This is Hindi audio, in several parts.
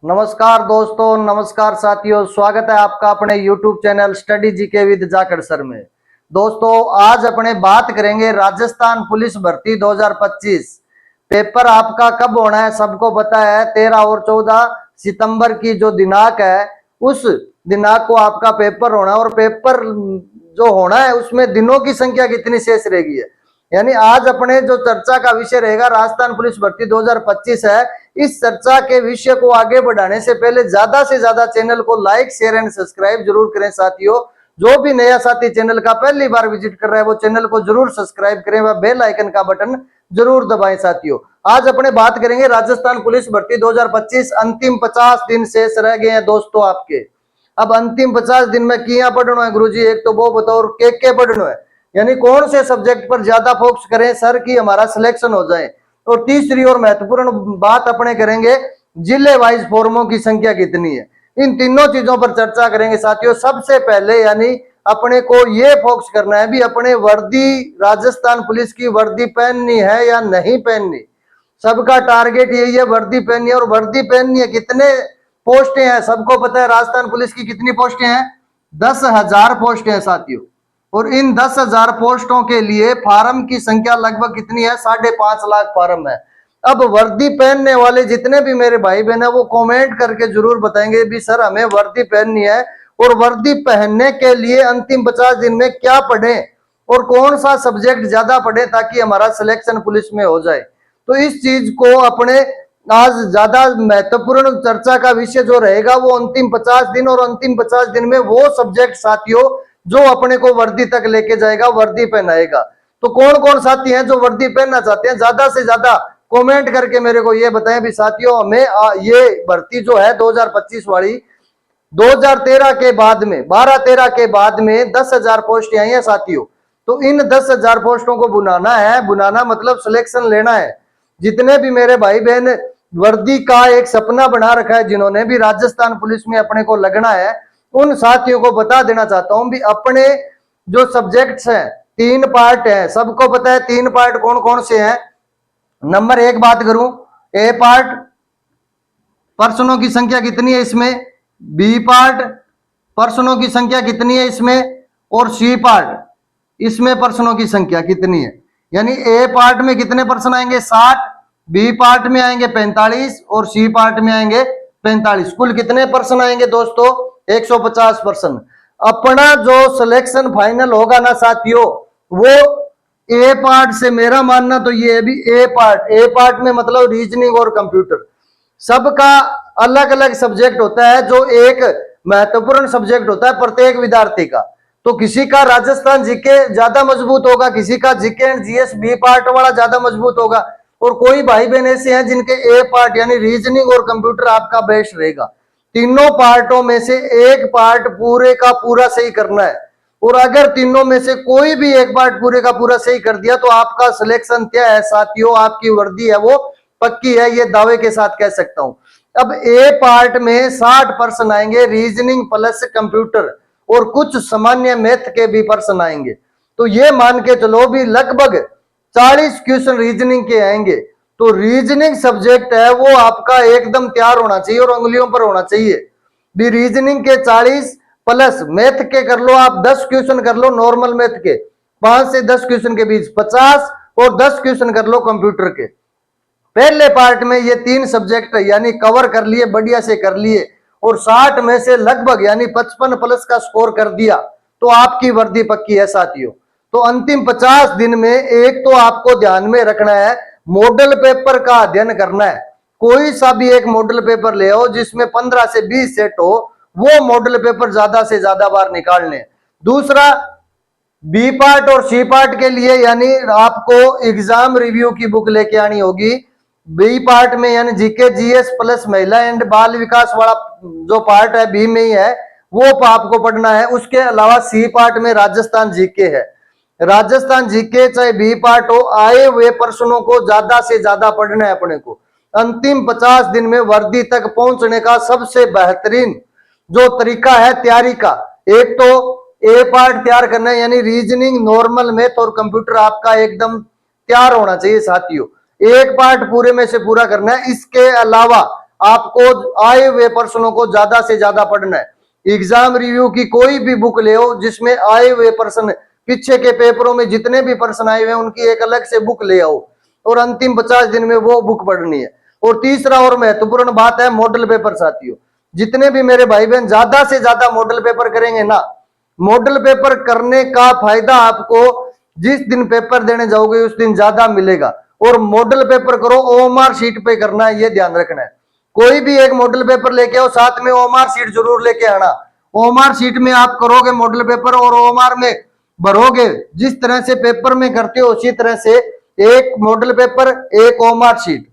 नमस्कार दोस्तों, नमस्कार साथियों, स्वागत है आपका अपने YouTube channel study GK with Jakhar sir में। दोस्तों आज अपने बात करेंगे राजस्थान पुलिस भर्ती 2025। पेपर आपका कब होना है सबको पता है। 13 और 14 सितंबर की जो दिनांक है उस दिनांक को आपका पेपर होना है। और पेपर जो होना है उसमें दिनों की संख्या कितनी शेष रहेगी है, यानी आज अपने जो चर्चा का विषय रहेगा राजस्थान पुलिस भर्ती 2025 है। इस चर्चा के विषय को आगे बढ़ाने से पहले ज्यादा से ज्यादा चैनल को लाइक शेयर एंड सब्सक्राइब जरूर करें साथियों। जो भी नया साथी चैनल का पहली बार विजिट कर रहा है वो चैनल को जरूर सब्सक्राइब करें व बेल आइकन का बटन जरूर दबाएं साथियों। आज अपने बात करेंगे राजस्थान पुलिस भर्ती 2025। अंतिम 50 दिन शेष रह गए हैं दोस्तों आपके। अब अंतिम 50 दिन में किया पढ़ना है गुरुजी, एक तो वो बताओ और के पढ़ना है, यानी कौन से सब्जेक्ट पर ज्यादा फोकस करें सर कि हमारा सिलेक्शन हो जाए। और तीसरी और महत्वपूर्ण बात अपने करेंगे जिले वाइज फॉर्मों की संख्या कितनी है। इन तीनों चीजों पर चर्चा करेंगे साथियों। सबसे पहले यानी अपने को ये फोकस करना है भी अपने वर्दी राजस्थान पुलिस की वर्दी पहननी है या नहीं पहननी। सबका टारगेट यही है वर्दी पहननी है। और वर्दी पहननी है, कितने पोस्टें हैं सबको पता है राजस्थान पुलिस की कितनी पोस्टें हैं, 10,000 पोस्टें हैं साथियों। और इन 10,000 पोस्टों के लिए फार्म की संख्या लगभग कितनी है, 5.5 लाख फार्म है। अब वर्दी पहनने वाले जितने भी मेरे भाई बहन है वो कमेंट करके जरूर बताएंगे भी सर हमें वर्दी पहननी है। और वर्दी पहनने के लिए अंतिम 50 दिन में क्या पढ़े और कौन सा सब्जेक्ट ज्यादा पढ़े ताकि हमारा सिलेक्शन पुलिस में हो जाए। तो इस चीज को अपने आज ज्यादा महत्वपूर्ण चर्चा का विषय जो रहेगा वो अंतिम 50 दिन। और अंतिम 50 दिन में वो सब्जेक्ट साथियों जो अपने को वर्दी तक लेके जाएगा, वर्दी पहनाएगा। तो कौन कौन साथी हैं जो वर्दी पहनना चाहते हैं, ज्यादा से ज्यादा कमेंट करके मेरे को ये बताएं भी साथियों हमें ये भर्ती जो है 2025 वाली 2013 के बाद में 12-13 के बाद में 10,000 पोस्ट आई है साथियों। तो इन 10,000 पोस्टों को बुनाना है, बुनाना मतलब सिलेक्शन लेना है। जितने भी मेरे भाई बहन वर्दी का एक सपना बना रखा है, जिन्होंने भी राजस्थान पुलिस में अपने को लगना है, उन साथियों को बता देना चाहता हूं भी अपने जो सब्जेक्ट्स हैं 3 पार्ट हैं। सबको पता है 3 पार्ट कौन कौन से हैं। नंबर 1 बात करूं, ए पार्ट पर्सनों की संख्या कितनी है इसमें, बी पार्ट पर्सनों की संख्या कितनी है इसमें, और सी पार्ट इसमें पर्सनों की संख्या कितनी है। यानी ए पार्ट में कितने पर्सन आएंगे 60, बी पार्ट में आएंगे 45 और सी पार्ट में आएंगे 45। कुल कितने पर्सन आएंगे दोस्तों, 150 पर्सन। अपना जो सिलेक्शन फाइनल होगा ना साथियों वो ए पार्ट से, मेरा मानना तो ये है भी ए पार्ट में मतलब रीजनिंग और कंप्यूटर। सबका अलग अलग सब्जेक्ट होता है जो एक महत्वपूर्ण सब्जेक्ट होता है प्रत्येक विद्यार्थी का। तो किसी का राजस्थान जीके ज्यादा मजबूत होगा, किसी का GK and GS B part वाला ज्यादा मजबूत होगा। और कोई भाई बहन ऐसे हैं जिनके ए पार्ट यानी रीजनिंग और कंप्यूटर आपका बेस्ट रहेगा। तीनों पार्टों में से एक पार्ट पूरे का पूरा सही करना है। और अगर तीनों में से कोई भी एक पार्ट पूरे का पूरा सही कर दिया तो आपका सिलेक्शन क्या है साथियों, आपकी वर्दी है वो पक्की है, ये दावे के साथ कह सकता हूं। अब ए पार्ट में 60% आएंगे रीजनिंग प्लस कंप्यूटर और कुछ सामान्य मैथ के भी पर्सन आएंगे। तो ये मान के चलो भी लगभग 40 क्वेश्चन रीजनिंग के आएंगे। तो रीजनिंग सब्जेक्ट है वो आपका एकदम तैयार होना चाहिए और उंगलियों पर होना चाहिए भी। रीजनिंग के 40 प्लस मैथ के कर लो आप 10 क्वेश्चन कर लो, नॉर्मल मैथ के 5 से 10 क्वेश्चन के बीच 50 और 10 क्वेश्चन कर लो कंप्यूटर के। पहले पार्ट में ये 3 सब्जेक्ट यानी कवर कर लिए, बढ़िया से कर लिए और 60 में से लगभग यानी 55 प्लस का स्कोर कर दिया तो आपकी वर्दी पक्की है साथियों। तो अंतिम 50 दिन में एक तो आपको ध्यान में रखना है मॉडल पेपर का अध्ययन करना है। कोई सा भी एक मॉडल पेपर ले आओ जिसमें 15 से 20 सेट हो, वो मॉडल पेपर ज्यादा से ज्यादा बार निकालने। दूसरा बी पार्ट और सी पार्ट के लिए यानी आपको एग्जाम रिव्यू की बुक लेके आनी होगी। बी पार्ट में यानी जीके जीएस प्लस महिला एंड बाल विकास वाला जो पार्ट है बी में ही है वो आपको पढ़ना है। उसके अलावा सी पार्ट में राजस्थान जीके है। राजस्थान जीके चाहे बी पार्ट हो, आए हुए प्रश्नों को ज्यादा से ज्यादा पढ़ना है अपने को। अंतिम 50 दिन में वर्दी तक पहुंचने का सबसे बेहतरीन जो तरीका है तैयारी का, एक तो ए पार्ट तैयार करना है यानी रीजनिंग नॉर्मल मैथ और कंप्यूटर आपका एकदम तैयार होना चाहिए साथियों। एक पार्ट पूरे में से पूरा करना है। इसके अलावा आपको आए हुए प्रश्नों को ज्यादा से ज्यादा पढ़ना है। एग्जाम रिव्यू की कोई भी बुक ले आओ जिसमें आए हुए प्रश्न, पीछे के पेपरों में जितने भी प्रश्न आए हुए हैं उनकी एक अलग से बुक ले आओ और अंतिम 50 दिन में वो बुक पढ़नी है। और तीसरा और महत्वपूर्ण बात है मॉडल पेपर साथियों। जितने भी मेरे भाई बहन ज्यादा से ज्यादा मॉडल पेपर करेंगे ना, मॉडल पेपर करने का फायदा आपको जिस दिन पेपर देने जाओगे उस दिन ज्यादा मिलेगा। और मॉडल पेपर करो ओएमआर शीट पे करना है, ये ध्यान रखना है। कोई भी एक मॉडल पेपर लेके आओ, साथ में ओएमआर शीट जरूर लेके आना। ओएमआर शीट में आप करोगे मॉडल पेपर और ओएमआर में भरोगे, जिस तरह से पेपर में करते हो उसी तरह से एक मॉडल पेपर एक ओएमआर शीट,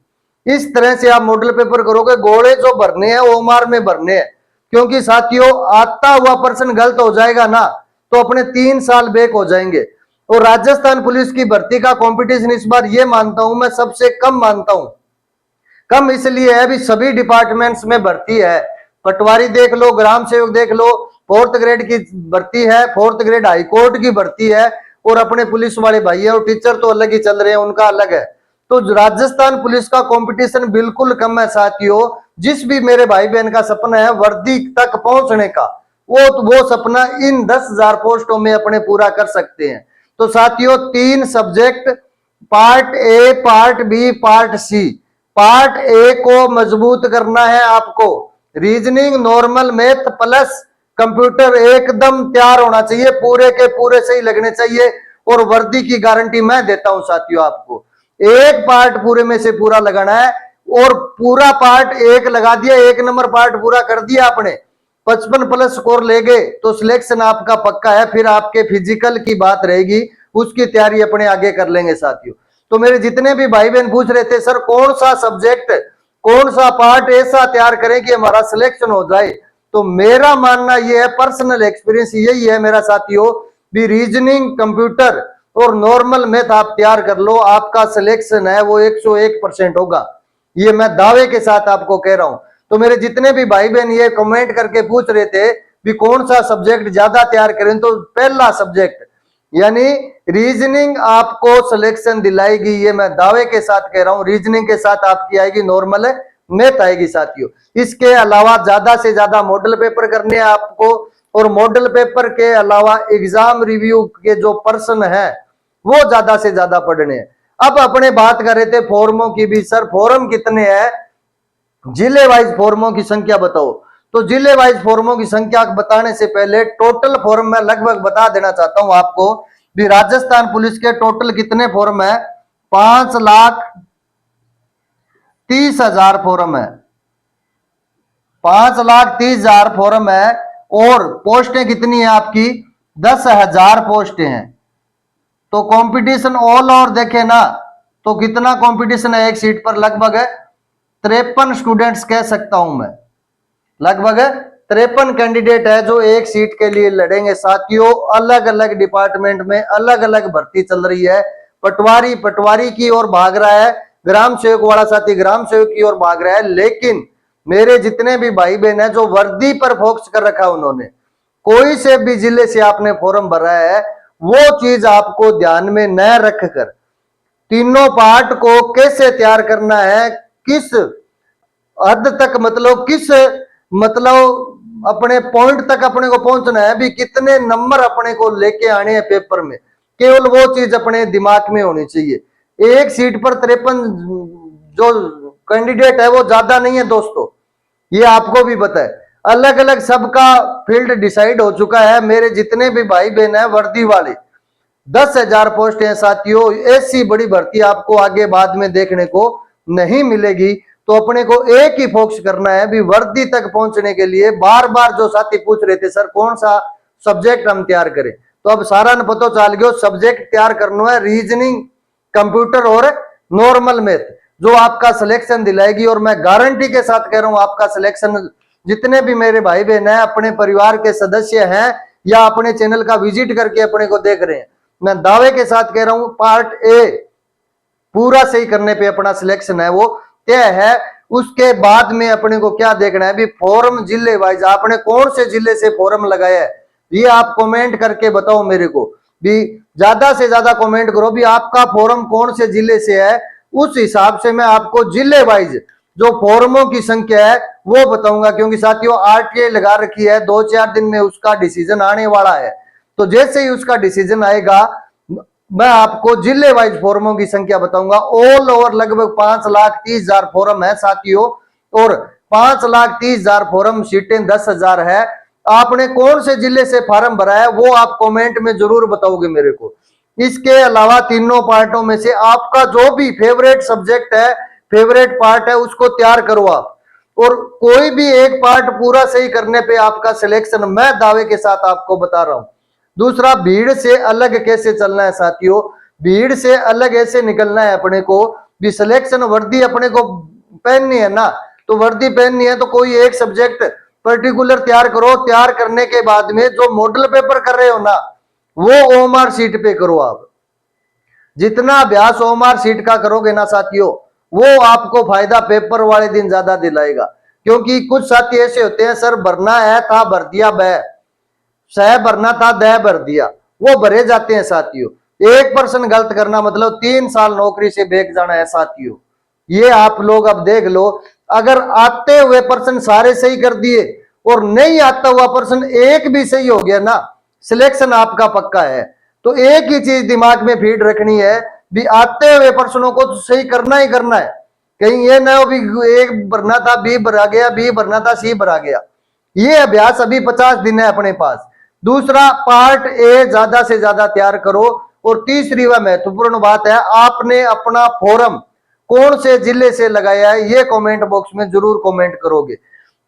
इस तरह से आप मॉडल पेपर करोगे। गोले जो भरने हैं ओएमआर में भरने हैं, क्योंकि साथियों आता हुआ प्रश्न गलत हो जाएगा ना तो अपने 3 साल बैक हो जाएंगे। और राजस्थान पुलिस की भर्ती का कंपटीशन इस बार ये मानता हूं मैं सबसे कम मानता हूं। कम इसलिए है भी सभी डिपार्टमेंट्स में भर्ती है। पटवारी देख लो, ग्राम सेवक देख लो, 4th ग्रेड की भर्ती है, 4th ग्रेड हाई कोर्ट की भर्ती है, और अपने पुलिस वाले भाई है और टीचर तो अलग ही चल रहे हैं, उनका अलग है। तो राजस्थान पुलिस का कंपटीशन बिल्कुल कम है साथियों। जिस भी मेरे भाई बहन का सपना है वर्दी तक पहुंचने का, वो सपना इन 10,000 पोस्टों में अपने पूरा कर सकते हैं। तो साथियों 3 subject, part A, part B, part C. Part A को मजबूत करना है आपको। Reasoning, normal math plus computer एकदम तैयार होना चाहिए, पूरे के पूरे सही लगने चाहिए। और वर्दी की गारंटी मैं देता हूं साथियों आपको। एक पार्ट पूरे में से पूरा लगाना है, और पूरा पार्ट एक लगा दिया, 1 नंबर पार्ट पूरा कर दिया आपने, 55 प्लस स्कोर ले गए तो सिलेक्शन आपका पक्का है। फिर आपके फिजिकल की बात रहेगी, उसकी तैयारी अपने आगे कर लेंगे साथियों। तो मेरे जितने भी भाई बहन पूछ रहे थे सर कौन सा सब्जेक्ट, कौन सा पार्ट ऐसा तैयार करें कि हमारा सिलेक्शन हो जाए, तो मेरा मानना यह है, पर्सनल एक्सपीरियंस यही है मेरा साथियों, भी रीजनिंग, कंप्यूटर और नॉर्मल मैथ आप तैयार कर लो, आपका सिलेक्शन है वो 101% होगा। ये मैं दावे के साथ आपको कह रहा हूं। तो मेरे जितने भी भाई बहन ये कमेंट करके पूछ रहे थे भी कौन सा सब्जेक्ट ज्यादा तैयार करें, तो पहला सब्जेक्ट यानी रीजनिंग आपको सिलेक्शन दिलाएगी, ये मैं दावे के साथ कह रहा हूं। रीजनिंग के साथ आपकी आएगी नॉर्मल मैथ आएगी साथियों। इसके अलावा ज्यादा से ज्यादा मॉडल पेपर करने हैं आपको, और मॉडल पेपर के अलावा एग्जाम रिव्यू के जो प्रश्न है वो ज्यादा से ज्यादा पढ़ने हैं। अब अपने बात कर रहे थे फॉर्मों की भी, सर फॉर्म कितने हैं, जिले वाइज फॉर्मों की संख्या बताओ। तो जिले वाइज फॉर्मों की संख्या बताने से पहले टोटल फॉर्म मैं लगभग बता देना चाहता हूं आपको भी। राजस्थान पुलिस के टोटल कितने फॉर्म है, 5,30,000 फॉर्म है, 5,30,000 फॉर्म है। और पोस्टें कितनी है आपकी, 10,000 पोस्टें हैं। तो कंपटीशन ऑल ओवर देखे ना तो कितना कंपटीशन है एक सीट पर, लगभग 53 स्टूडेंट्स कह सकता हूं मैं, लगभग 53 कैंडिडेट है जो एक सीट के लिए लड़ेंगे साथियों। अलग अलग डिपार्टमेंट में अलग अलग भर्ती चल रही है। पटवारी की ओर भाग रहा है, ग्राम सेवक वाला साथी ग्राम सेवक की ओर भाग रहा है। लेकिन मेरे जितने भी भाई बहन है जो वर्दी पर फोकस कर रखा है, उन्होंने कोई से भी जिले से आपने फॉर्म भरा है, वो चीज आपको ध्यान में न रखकर तीनों पार्ट को कैसे तैयार करना है, किस हद तक मतलब अपने पॉइंट तक अपने को पहुंचना है, भी कितने नंबर अपने को लेके आने हैं पेपर में, केवल वो चीज अपने दिमाग में होनी चाहिए। एक सीट पर 53 जो कैंडिडेट है वो ज्यादा नहीं है दोस्तों, ये आपको भी पता है। अलग अलग सबका फील्ड डिसाइड हो चुका है। मेरे जितने भी भाई बहन है वर्दी वाले 10,000 पोस्ट हैं साथियों। ऐसी बड़ी भर्ती आपको आगे बाद में देखने को नहीं मिलेगी। तो अपने को एक ही फोकस करना है भी वर्दी तक पहुंचने के लिए। बार बार जो साथी पूछ रहे थे सर कौन सा सब्जेक्ट हम तैयार करें, तो अब सारा न पता चल गया। सब्जेक्ट तैयार करना है रीजनिंग, कंप्यूटर और नॉर्मल मैथ, जो आपका सिलेक्शन दिलाएगी। और मैं गारंटी के साथ कह रहा हूं आपका सिलेक्शन, जितने भी मेरे भाई बहन है अपने परिवार के सदस्य हैं या अपने चैनल का विजिट करके अपने को देख रहे हैं, मैं दावे के साथ कह रहा हूं पार्ट ए पूरा सही करने पे अपना सिलेक्शन है वो तय है। उसके बाद में अपने को क्या देखना है भी, फॉर्म जिले वाइज आपने कौन से जिले से फॉर्म लगाया है, ये आप कमेंट करके बताओ मेरे को भी। ज्यादा से ज्यादा कमेंट करो भी आपका फॉर्म कौन से जिले से है, उस हिसाब से मैं आपको जिले वाइज जो फॉर्मों की संख्या है वो बताऊंगा, क्योंकि साथियों आरटीआई लगा रखी है, 2-4 दिन में उसका डिसीजन आने वाला है। तो जैसे ही उसका डिसीजन आएगा मैं आपको जिले वाइज फॉर्मों की संख्या बताऊंगा। ऑल ओवर लगभग 5,30,000 फॉर्म है साथियों, और 5,30,000 फॉर्म, सीटें 10,000 है। आपने कौन से जिले से फॉर्म भरा है वो आप कमेंट में जरूर बताओगे मेरे को। इसके अलावा तीनों पार्टों में से आपका जो भी फेवरेट सब्जेक्ट है, फेवरेट पार्ट है, उसको तैयार करो आप। और कोई भी एक पार्ट पूरा सही करने पे आपका सिलेक्शन मैं दावे के साथ आपको बता रहा हूं। दूसरा, भीड़ से अलग कैसे चलना है साथियों, भीड़ से अलग ऐसे निकलना है अपने को भी। सिलेक्शन वर्दी अपने को पहननी है ना, तो वर्दी पहननी है तो कोई एक सब्जेक्ट पर्टिकुलर तैयार करो। तैयार करने के बाद में जो मॉडल पेपर कर रहे हो ना, वो ओएमआर सीट पे करो आप। जितना अभ्यास ओएमआर सीट का करोगे ना साथियों, वो आपको फायदा पेपर वाले दिन ज्यादा दिलाएगा। क्योंकि कुछ साथी ऐसे होते हैं, सर भरना है था भर दिया, बै सह भरना था दह भर दिया, वो भरे जाते हैं साथियों। 1% गलत करना मतलब 3 साल नौकरी से बेच जाना है साथियों। ये आप लोग अब देख लो, अगर आते हुए पर्सन सारे सही कर दिए और नहीं आता हुआ पर्सन एक भी सही हो गया ना, सिलेक्शन आपका पक्का है। तो एक ही चीज दिमाग में फीड रखनी है भी, आते हुए पर्सनों को तो सही करना ही करना है। कहीं ये ना हो भी एक भरना था बी भरा गया, बी भरना था सी भरा गया। ये अभ्यास अभी 50 दिन है अपने पास। दूसरा, पार्ट ए ज्यादा से ज्यादा तैयार करो। और तीसरी व महत्वपूर्ण बात है, आपने अपना फॉर्म कौन से जिले से लगाया है ये कमेंट बॉक्स में जरूर कमेंट करोगे।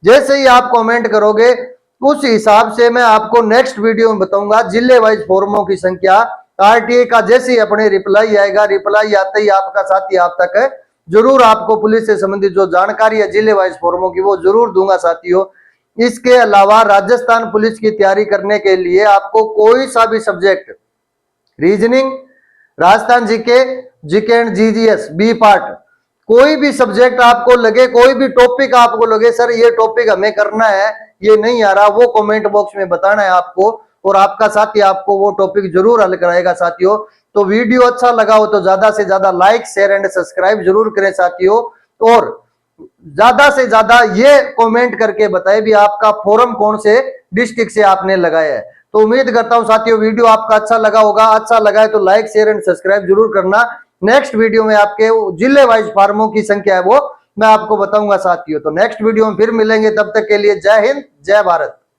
जैसे ही आप कमेंट करोगे उस हिसाब से मैं आपको नेक्स्ट वीडियो में बताऊंगा जिले वाइज फॉर्मों की संख्या। आरटीए का जैसे ही अपने रिप्लाई आएगा, रिप्लाई आते ही आपका साथी आप तक है, जरूर आपको पुलिस से संबंधित जो जानकारी है जिले वाइज फॉर्मों की वो जरूर दूंगा साथियों। इसके अलावा राजस्थान पुलिस की तैयारी करने के लिए आपको कोई सा भी subject, reasoning, Rajasthan GK, GK and GGS B part, कोई भी सब्जेक्ट आपको लगे, कोई भी टॉपिक आपको लगे सर ये टॉपिक हमें करना है, ये नहीं आ रहा, वो कमेंट बॉक्स में बताना है आपको, और आपका साथी आपको वो टॉपिक जरूर हल कराएगा साथियों। तो वीडियो अच्छा लगा हो तो ज्यादा से ज्यादा लाइक, शेयर एंड सब्सक्राइब जरूर करें साथियों। और ज्यादा से ज्यादा ये कमेंट करके बताएं भी आपका फॉर्म कौन से डिस्ट्रिक्ट से आपने लगाया है। तो उम्मीद करता हूं साथियों वीडियो आपका अच्छा लगा होगा। अच्छा लगा है तो लाइक, शेयर एंड सब्सक्राइब जरूर करना। नेक्स्ट वीडियो में आपके जिले वाइज फार्मों की संख्या है वो मैं आपको बताऊंगा साथियों। तो नेक्स्ट वीडियो में फिर मिलेंगे, तब तक के लिए जय हिंद, जय भारत।